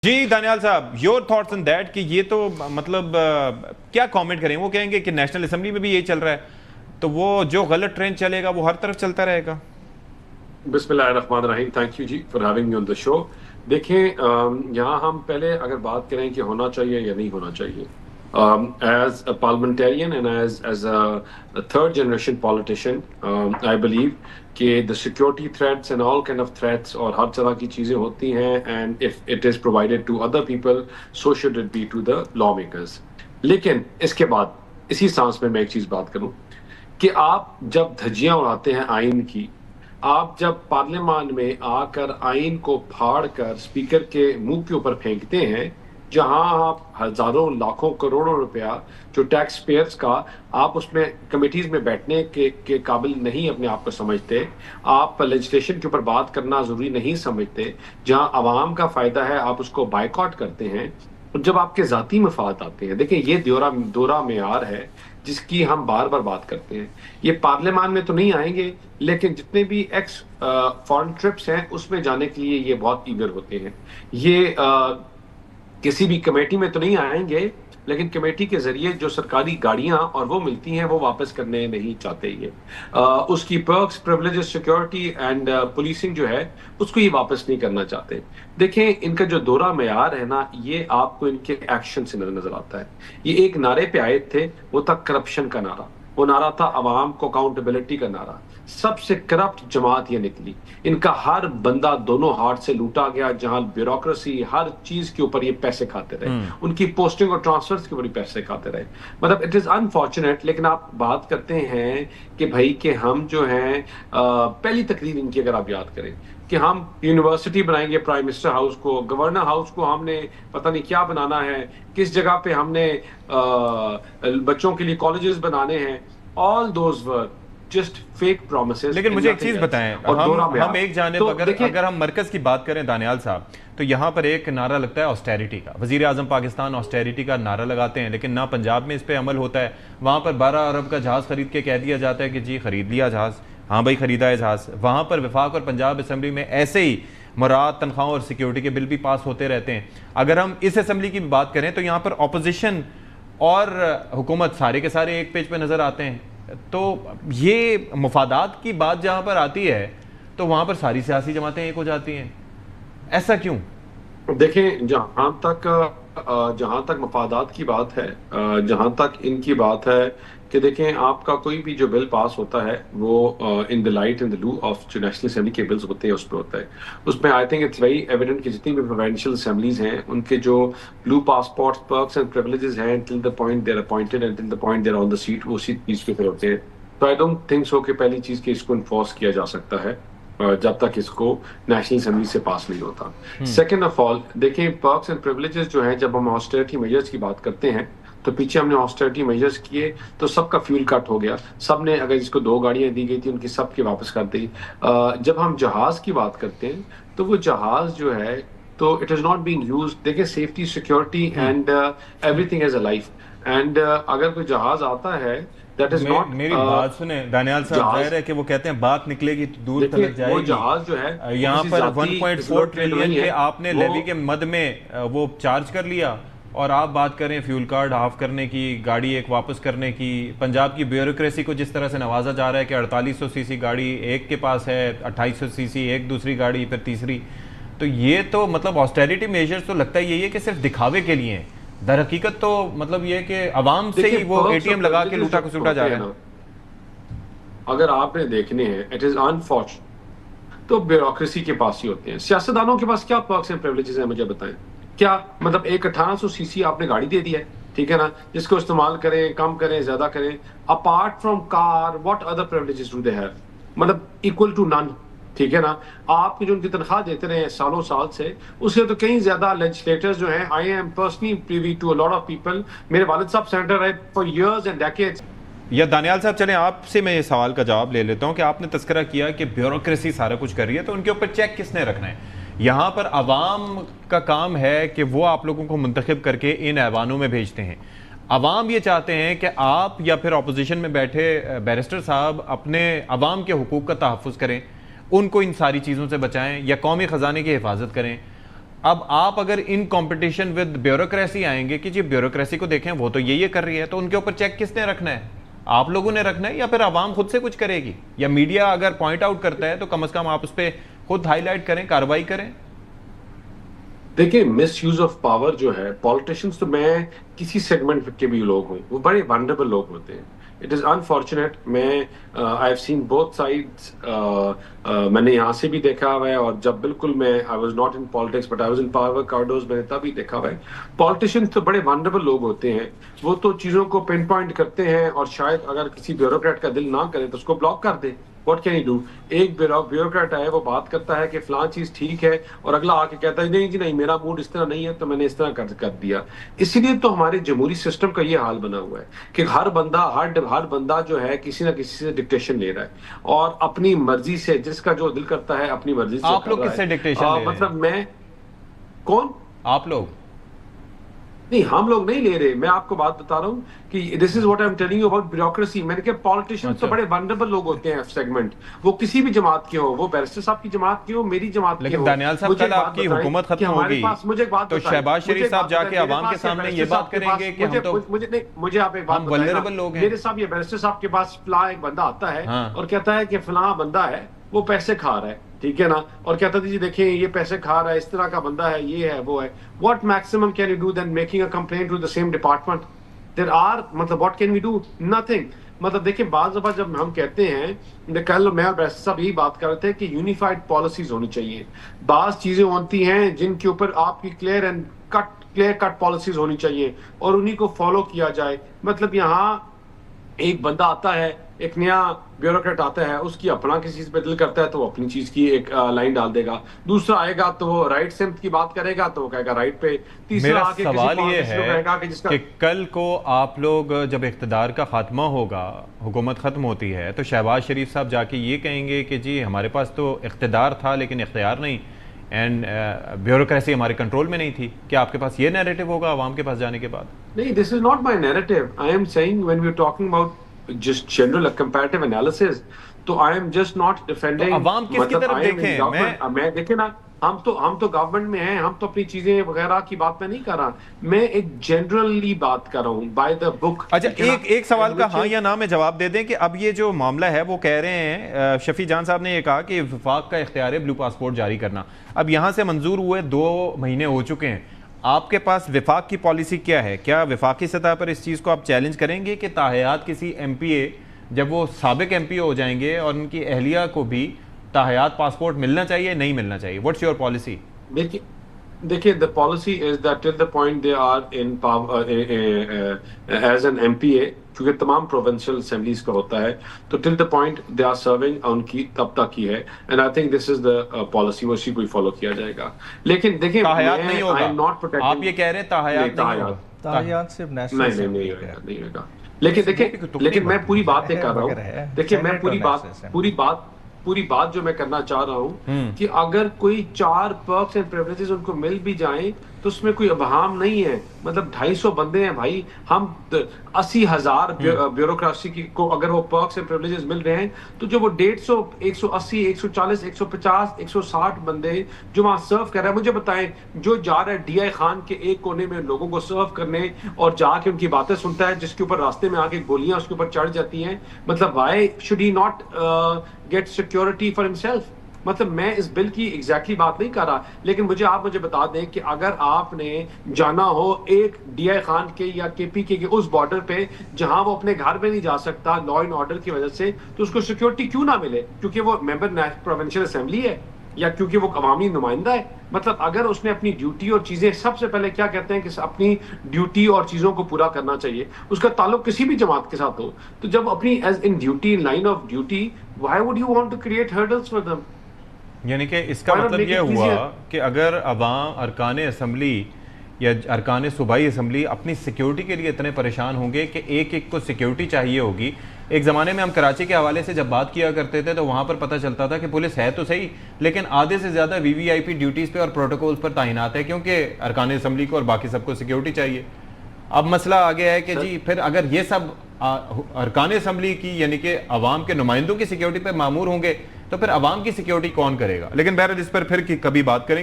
جی دانیال صاحب، your thoughts in that کہ یہ تو مطلب کیا کامنٹ کریں؟ وہ کہیں گے کہ نیشنل اسمبلی میں بھی یہی چل رہا ہے، تو وہ جو غلط ٹرینڈ چلے گا وہ ہر طرف چلتا رہے گا۔ بسم اللہ الرحمن الرحیم. تھینک یو جی for having me on the show. دیکھیں یہاں ہم پہلے اگر بات کریں کہ ہونا چاہیے یا نہیں ہونا چاہیے، as a parliamentarian and as a third generation politician I believe کہ the security threats and all kind of threats اور ہر طرح کی چیزیں ہوتی ہیں، and if it is provided to other people so should it be to the lawmakers. لیکن اس کے بعد اسی سانس میں ایک چیز بات کروں کہ آپ جب دھجیاں اڑاتے ہیں آئین کی، آپ جب پارلیمان میں آ کر آئین کو پھاڑ کر اسپیکر کے منہ کے اوپر پھینکتے ہیں، جہاں آپ ہزاروں لاکھوں کروڑوں روپیہ جو ٹیکس پیئرز کا آپ اس میں کمیٹیز میں بیٹھنے کے قابل نہیں اپنے آپ کو سمجھتے، آپ لیجسلیشن کے اوپر بات کرنا ضروری نہیں سمجھتے، جہاں عوام کا فائدہ ہے آپ اس کو بائیکاٹ کرتے ہیں، اور جب آپ کے ذاتی مفاد آتے ہیں. دیکھیں یہ دورہ معیار ہے جس کی ہم بار بار بات کرتے ہیں. یہ پارلیمان میں تو نہیں آئیں گے، لیکن جتنے بھی ایکس فارن ٹرپس ہیں اس میں جانے کے لیے یہ بہت ایگر ہوتے ہیں. یہ کسی بھی کمیٹی میں تو نہیں آئیں گے، لیکن کمیٹی کے ذریعے جو سرکاری گاڑیاں اور وہ ملتی ہیں وہ واپس کرنے نہیں چاہتے. یہ اس کی perks, privileges, security and policing جو ہے اس کو یہ واپس نہیں کرنا چاہتے. دیکھیں ان کا جو دورہ معیار ہے نا، یہ آپ کو ان کے ایکشن سے نظر آتا ہے. یہ ایک نعرے پہ آئے تھے، وہ تھا کرپشن کا نعرہ، وہ نعرہ تھا عوام کو اکاؤنٹیبلٹی کا نعرہ. سب سے کرپٹ جماعت یہ نکلی. ان کا ہر بندہ دونوں ہاتھ سے لوٹا گیا، جہاں بیوروکریسی ہر چیز کے اوپر یہ پیسے کھاتے رہے، ان کی پوسٹنگ اور ٹرانسفرز کے اوپر یہ پیسے کھاتے رہے. مطلب اٹ از انفارچونیٹ. لیکن آپ بات کرتے ہیں کہ بھائی کہ ہم جو ہیں پہلی تقریر ان کی اگر آپ یاد کریں کہ ہم یونیورسٹی بنائیں گے، پرائم منسٹر ہاؤس کو، گورنر ہاؤس کو ہم نے پتہ نہیں کیا بنانا ہے، کس جگہ پہ ہم نے بچوں کے لیے کالجز بنانے ہیں. All those were just fake promises. لیکن مجھے ایک چیز بتائیں، ہم ایک جانب اگر ہم مرکز کی بات کریں دانیال صاحب، تو یہاں پر ایک نعرہ لگتا ہے آسٹیریٹی کا. وزیر اعظم پاکستان آسٹیریٹی کا نعرہ لگاتے ہیں، لیکن نہ پنجاب میں اس پہ عمل ہوتا ہے. وہاں پر 12 ارب کا جہاز خرید کے کہہ دیا جاتا ہے کہ جی خرید لیا جہاز. ہاں بھائی خریدا ہے جہاز. وہاں پر وفاق اور پنجاب اسمبلی میں ایسے ہی مراد تنخواہوں اور سیکیورٹی کے بل بھی پاس ہوتے رہتے ہیں. اگر ہم اس اسمبلی کی بات کریں تو یہاں پر اپوزیشن اور حکومت سارے کے سارے ایک پیج پہ نظر آتے ہیں. تو یہ مفادات کی بات جہاں پر آتی ہے تو وہاں پر ساری سیاسی جماعتیں ایک ہو جاتی ہیں. ایسا کیوں؟ دیکھیں جہاں تک مفادات کی بات ہے، جہاں تک ان کی بات ہے کہ دیکھیں آپ کا کوئی بھی جو بل پاس ہوتا ہے وہ in the light in the lieu of جو نیشنل اسمبلی کے بلز ہوتے ہیں اس پہ ہوتا ہے. اس میں I think it's very evident کہ جتنی بھی پروونشل اسمبلیز ہیں ان کے جو blue passports, perks and privileges ہیں till the point they are appointed and till the point they are on the seat, وہ اسی چیز پہ ہوتے ہیں. تو آئی ڈونٹ تھنک سو کہ پہلی چیز کہ اس کو انفورس کیا جا سکتا ہے جب تک اس کو نیشنل اسمبلی سے پاس نہیں ہوتا. سیکنڈ آف آل دیکھیں پرکس اینڈ پریولیجز جو ہیں، جب ہم آسٹیرٹی میجرز کی بات کرتے ہیں تو پیچھے ہم نے آسٹیرٹی میجرز کیے تو سب کا فیول کٹ ہو گیا. سب نے اگر جس کو 2 گاڑیاں دی گئی تھی ان کی سب کی واپس کر دی. جب ہم جہاز کی بات کرتے ہیں تو وہ جہاز جو ہے تو it is not being used. دیکھیں safety, security and everything as a life. And اگر کوئی جہاز آتا ہے میری بات سنیں دانیال صاحب، ظاہر ہے کہ وہ کہتے ہیں بات نکلے گی دور تلک جائے گی. جہاز جو ہے یہاں پر 1.4 ٹریلین کے آپ نے لیوی کے مد میں وہ چارج کر لیا، اور آپ بات کریں فیول کارڈ ہاف کرنے کی، گاڑی ایک واپس کرنے کی. پنجاب کی بیوروکریسی کو جس طرح سے نوازا جا رہا ہے کہ 4800 سی سی گاڑی ایک کے پاس ہے، 2800 سی سی ایک دوسری گاڑی، پھر تیسری. تو یہ تو مطلب آسٹیریٹی میجرز تو لگتا ہے یہی ہے کہ صرف دکھاوے کے لیے ہیں. در حقیقت تو مطلب یہ کہ عوام سے ہی وہ اے ٹی ایم لگا کے لوٹا کسوٹا جا رہا ہے. اگر آپ نے دیکھنے ہیں اٹ از انفارچونیٹ تو بیوروکریسی کے پاس ہی ہوتے ہیں. سیاستدانوں کے پاس کیا پرکس اینڈ پریولیجز ہیں مجھے بتائیں. کیا مطلب ایک 1800 سی سی آپ نے گاڑی دے دی ہے، ٹھیک ہے نا، جس کو استعمال کریں، کم کریں، زیادہ کریں. Apart from car what other privileges do they have? مطلب ایکول ٹو نن، ٹھیک ہے نا. آپ کی جو ان کی تنخواہ دیتے رہے سالوں سال سے، اس سے تو کہیں زیادہ لیجسلیٹرز جو ہیں، I am personally privy to a lot of people. میرے والد صاحب سینیٹر رہے فار ایئرز اینڈ ڈیکیڈز. یا دانیال صاحب چلیں آپ سے میں یہ سوال کا جواب لے لیتا ہوں کہ آپ نے تذکرہ کیا کہ بیوروکریسی سارا کچھ کر رہی ہے، تو ان کے اوپر چیک کس نے رکھنا ہے؟ یہاں پر عوام کا کام ہے کہ وہ آپ لوگوں کو منتخب کر کے ان ایوانوں میں بھیجتے ہیں. عوام یہ چاہتے ہیں کہ آپ یا پھر اپوزیشن میں بیٹھے بیرسٹر صاحب اپنے عوام کے حقوق کا تحفظ کریں، ان کو ان ساری چیزوں سے بچائیں یا قومی خزانے کی حفاظت کریں. اب آپ اگر ان کمپٹیشن ود بیوروکریسی آئیں گے کہ جی بیوروکریسی کو دیکھیں وہ تو یہ کر رہی ہے، تو ان کے اوپر چیک کس نے رکھنا ہے؟ آپ لوگوں نے رکھنا ہے یا پھر عوام خود سے کچھ کرے گی؟ یا میڈیا اگر پوائنٹ آؤٹ کرتا ہے تو کم از کم آپ اس پہ خود ہائی لائٹ کریں، کارروائی کریں؟ دیکھیں مس یوز آف پاور جو ہے، پالیٹیشنز تو میں کسی سیگمنٹ کے بھی لوگ ہوں وہ بڑے ونڈربل لوگ ہوتے ہیں. It is unfortunate. میں I have seen both sides. میں نے یہاں سے بھی دیکھا ہوا ہے، اور جب بالکل میں I was not in politics but I was in power corridors, میں نے تبھی دیکھا ہوا ہے. پالیٹیشینز تو بڑے ونڈربل لوگ ہوتے ہیں، وہ تو چیزوں کو پن پوائنٹ کرتے ہیں، اور شاید اگر کسی بیوروکریٹ کا دل نہ کرے تو اس کو بلاک کر دے. What can you do? ایک بیوروکریٹ ہے، وہ بات کرتا ہے کہ فلاں چیز ٹھیک ہے، اور اگلا آ کے کہتا ہے نہیں جی نہیں، میرا موڈ اس طرح نہیں ہے تو میں نے اس طرح کر دیا. اسی لیے تو ہمارے جمہوری سسٹم کا یہ حال بنا ہوا ہے کہ ہر بندہ جو ہے کسی نہ کسی سے ڈکٹیشن لے رہا ہے، اور اپنی مرضی سے، جس کا جو دل کرتا ہے اپنی مرضی سے. آپ لوگ کس سے ڈکٹیشن لے رہے ہیں؟ مطلب میں کون؟ آپ لوگ نہیں، ہم لوگ نہیں لے رہے. میں آپ کو بات بتا رہا ہوں کہ this is what I am telling you about bureaucracy. میں نے کہا پالیٹیشین تو بڑے ونڈربل لوگ ہوتے ہیں سیگمنٹ، وہ کسی بھی جماعت کے ہو، وہ بیرسٹر صاحب کی جماعت کے ہو، میری جماعت کے ہو. لیکن دانیال صاحب کل آپ کی حکومت ختم ہوگی تو شہباز شریف صاحب جا کے عوام کے سامنے یہ بات کریں گے کہ مجھے آپ ایک بات بتائیں. میرے صاحب یہ بیرسٹر صاحب کے پاس فلاں ایک بندہ آتا ہے اور کہتا ہے کہ فلاں بندہ ہے وہ پیسے کھا رہا ہے، ٹھیک ہے نا، اور کہتا تھا جی دیکھیں یہ پیسے کھا رہا ہے، اس طرح کا بندہ ہے، یہ ہے وہ ہے. What maximum can you do than making a complaint to the same department? There are, مطلب what can we do? Nothing. مطلب دیکھیں بعض دفعہ جب ہم کہتے ہیں، کل میں اور بیرسٹر صاحب یہی بات کر رہے تھے کہ یونیفائڈ پالیسیز ہونی چاہیے. بعض چیزیں ہوتی ہیں جن کے اوپر آپ کی کلیئر کٹ پالیسیز ہونی چاہیے اور انہی کو فالو کیا جائے. مطلب یہاں ایک بندہ آتا ہے، ایک نیا بیوروکریٹ آتا ہے، اس کی اپنا کسی چیز پہ دل کرتا ہے تو وہ اپنی چیز کی ایک لائن ڈال دے گا. دوسرا آئے گا تو وہ رائٹ سمت کی بات کرے گا تو وہ کہے گا رائٹ پہ. میرا سوال یہ ہے کہ کل کو آپ لوگ جب اقتدار کا خاتمہ ہوگا، حکومت ختم ہوتی ہے، تو شہباز شریف صاحب جا کے یہ کہیں گے کہ جی ہمارے پاس تو اقتدار تھا لیکن اختیار نہیں، اینڈ بیوروکریسی ہمارے کنٹرول میں نہیں تھی. کیا آپ کے پاس یہ نیریٹو ہوگا عوام کے پاس جانے کے بعد؟ نہیں، this is not my narrative. I am saying when we are talking about just general comparative analysis, تو I am just not defending. عوام کس کی طرف دیکھیں؟ میں دیکھیں نا، ہم تو گورنمنٹ میں ہیں، ہم تو اپنی چیزیں وغیرہ کی بات میں نہیں کر رہا، میں ایک جنرلی بات کر رہا ہوں بائی دا بک. اچھا ایک سوال کا ہاں یا نہ میں جواب دے دیں کہ اب یہ جو معاملہ ہے وہ کہہ رہے ہیں، شفیع جان صاحب نے یہ کہا کہ وفاق کا اختیار ہے بلو پاسپورٹ جاری کرنا. اب یہاں سے منظور ہوئے 2 مہینے ہو چکے ہیں، آپ کے پاس وفاق کی پالیسی کیا ہے؟ کیا وفاقی سطح پر اس چیز کو آپ چیلنج کریں گے کہ تاحیات کسی ایم پی اے جب وہ سابق ایم پی اے ہو جائیں گے اور ان کی اہلیہ کو بھی تاحیات پاسپورٹ ملنا چاہیے نہیں ملنا چاہیے؟ What's your policy? دیکھیے the policy is that till the point they are in power as an MPA، کیونکہ تمام provincial assemblies کا ہوتا ہے، تو till the point they are serving ان کی تب تک ہی ہے. and I think this is the policy وہ اسی کو ہی فالو کیا جائے گا. لیکن دیکھیں تاحیات نہیں ہوگا، آپ یہ کہہ رہے ہیں تاحیات نہیں ہوگا؟ تاحیات صرف نیشنل نہیں ہوگا. لیکن میں پوری بات یہ کر رہا ہوں، دیکھیں میں پوری بات جو میں کرنا چاہ رہا ہوں کہ اگر کوئی 4 perks and privileges ان کو مل بھی جائیں تو اس میں کوئی ابہام نہیں ہے. مطلب 250 بندے ہیں بھائی، ہم 80,000 بیوروکریسی کو اگر وہ perks and privileges مل رہے ہیں تو جو وہ 150 180 140 150 160 بندے جو وہاں سرو کر رہے ہیں، مجھے بتائیں جو جا رہا ہے ڈی آئی خان کے ایک کونے میں لوگوں کو سرو کرنے اور جا کے ان کی باتیں سنتا ہے، جس کے اوپر راستے میں آ کے گولیاں اس کے اوپر چڑھ جاتی ہیں، مطلب why should he not get security for himself? مطلب میں اس بل کی ایگزیکٹلی بات نہیں کر رہا، لیکن مجھے بتا دیں کہ اگر آپ نے جانا ہو ایک ڈی آئی خان کے یا کے پی کے اس بارڈر پہ جہاں وہ اپنے گھر میں نہیں جا سکتا لا اینڈ آرڈر کی وجہ سے، تو اس کو سیکورٹی کیوں نہ ملے؟ کیونکہ وہ ممبر پروونشل اسمبلی ہے یا کیونکہ وہ عوامی نمائندہ ہے؟ مطلب اگر اس نے اپنی ڈیوٹی اور چیزیں، سب سے پہلے کیا کہتے ہیں کہ اپنی ڈیوٹی اور چیزوں کو پورا کرنا چاہیے، اس کا تعلق کسی بھی جماعت کے ساتھ ہو، تو جب اپنی as in duty in line of duty, why would you want to create hurdles for them? یعنی کہ اس کا مطلب یہ ہوا کہ اگر عوام ارکان اسمبلی یا ارکان صوبائی اسمبلی اپنی سیکیورٹی کے لیے اتنے پریشان ہوں گے کہ ایک کو سیکیورٹی چاہیے ہوگی. ایک زمانے میں ہم کراچی کے حوالے سے جب بات کیا کرتے تھے تو وہاں پر پتہ چلتا تھا کہ پولیس ہے تو صحیح لیکن آدھے سے زیادہ وی وی آئی پی ڈیوٹیز پہ اور پروٹوکولز پر تعینات ہے کیونکہ ارکان اسمبلی کو اور باقی سب کو سیکیورٹی چاہیے. اب مسئلہ آ گیا ہے کہ جی پھر اگر یہ سب ارکان اسمبلی کی یعنی کہ عوام کے نمائندوں کی سیکیورٹی پہ مامور ہوں گے تو پھر عوام کی سیکیورٹی کون کرے گا؟ لیکن بہرحال اس پر پھر کبھی بات کریں.